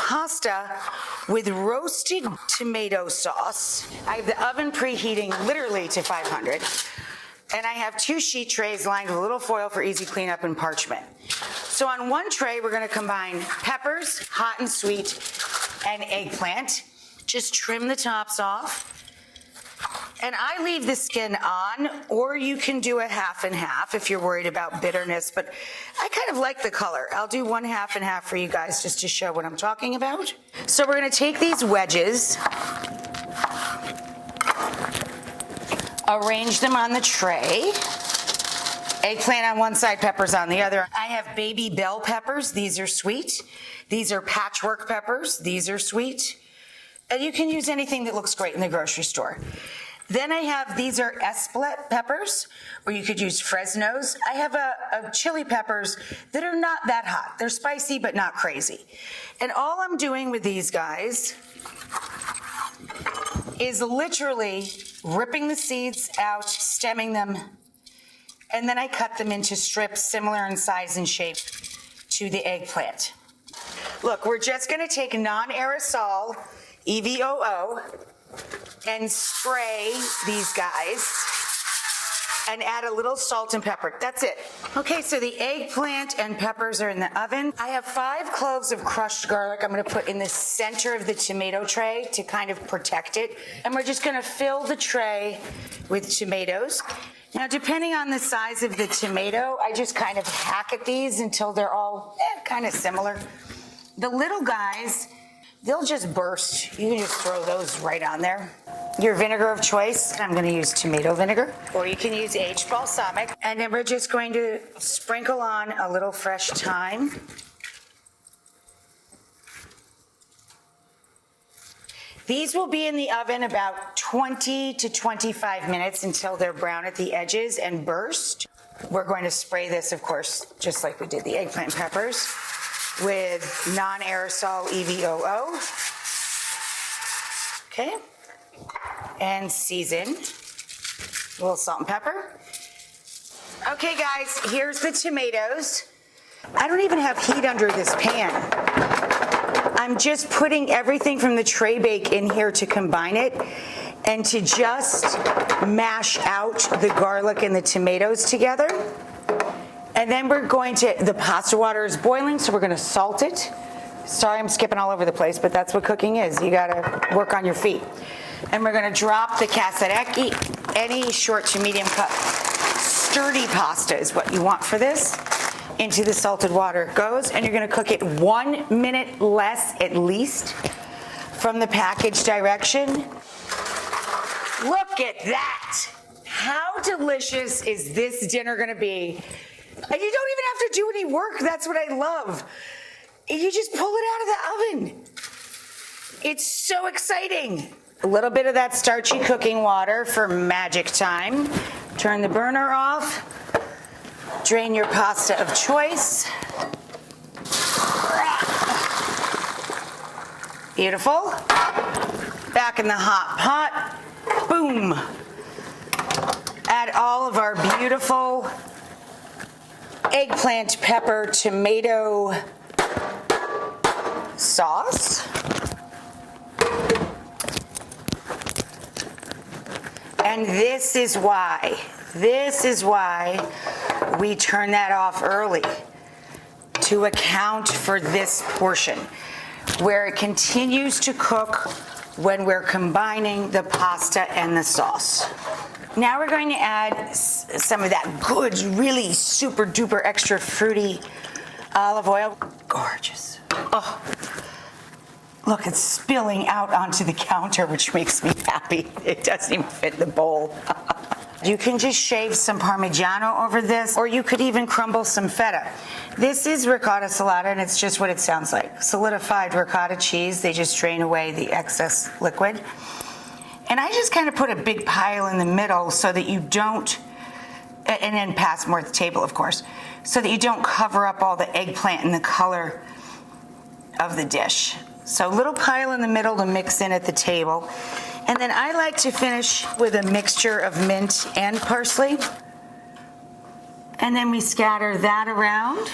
pasta with roasted tomato sauce. I have the oven preheating literally to 500. And I have 2 sheet trays lined with a little foil for easy cleanup and parchment. So on one tray, we're gonna combine peppers, hot and sweet, and eggplant. Just trim the tops off. And I leave the skin on, or you can do a half and half if you're worried about bitterness, but I kind of like the color. I'll do 1 half and half for you guys just to show what I'm talking about. So we're gonna take these wedges, arrange them on the tray. Eggplant on one side, peppers on the other. I have baby bell peppers. These are sweet. These are patchwork peppers. These are sweet. And you can use anything that looks great in the grocery store. Then I have, these are Eggplant peppers, or you could use Fresnos. I have a chili peppers that are not that hot. They're spicy, but not crazy. And all I'm doing with these guys is literally ripping the seeds out, stemming them, and then I cut them into strips similar in size and shape to the eggplant. Look, we're just gonna take non-aerosol EVOO and spray these guys and add a little salt and pepper. That's it. Okay, so the eggplant and peppers are in the oven. I have 5 cloves of crushed garlic I'm gonna put in the center of the tomato tray to kind of protect it. And we're just gonna fill the tray with tomatoes. Now, depending on the size of the tomato, I just kind of hack at these until they're all kind of similar. The little guys, they'll just burst. You can just throw those right on there. Your vinegar of choice, I'm gonna use tomato vinegar, or you can use aged balsamic. And then we're just going to sprinkle on a little fresh thyme. These will be in the oven about 20 to 25 minutes until they're brown at the edges and burst. We're going to spray this, of course, just like we did the eggplant peppers, with non-aerosol EVOO. Okay. And season. A little salt and pepper. Okay, guys, here's the tomatoes. I don't even have heat under this pan. I'm just putting everything from the tray bake in here to combine it and to just mash out the garlic and the tomatoes together. And then we're going to, the pasta water is boiling, so we're gonna salt it. Sorry, I'm skipping all over the place, but that's what cooking is. You gotta work on your feet. And we're gonna drop the cassareki, any short to medium cup. Sturdy pasta is what you want for this. Into the salted water goes, and you're gonna cook it 1 minute less at least from the package direction. Look at that. How delicious is this dinner gonna be? And you don't even have to do any work. That's what I love. You just pull it out of the oven. It's so exciting. A little bit of that starchy cooking water for magic time. Turn the burner off. Drain your pasta of choice. Beautiful. Back in the hot pot. Boom. Add all of our beautiful eggplant, pepper, tomato sauce. And this is why we turn that off early, to account for this portion, where it continues to cook when we're combining the pasta and the sauce. Now we're going to add some of that good, really super duper extra fruity olive oil. Gorgeous. Oh, look, it's spilling out onto the counter, which makes me happy. It doesn't even fit the bowl. You can just shave some Parmigiano over this, or you could even crumble some feta. This is ricotta salata, and it's just what it sounds like. Solidified ricotta cheese. They just drain away the excess liquid. And I just kind of put a big pile in the middle so that you don't, and then pass more at the table, of course, so that you don't cover up all the eggplant and the color of the dish. So a little pile in the middle to mix in at the table. And then I like to finish with a mixture of mint and parsley. And then we scatter that around.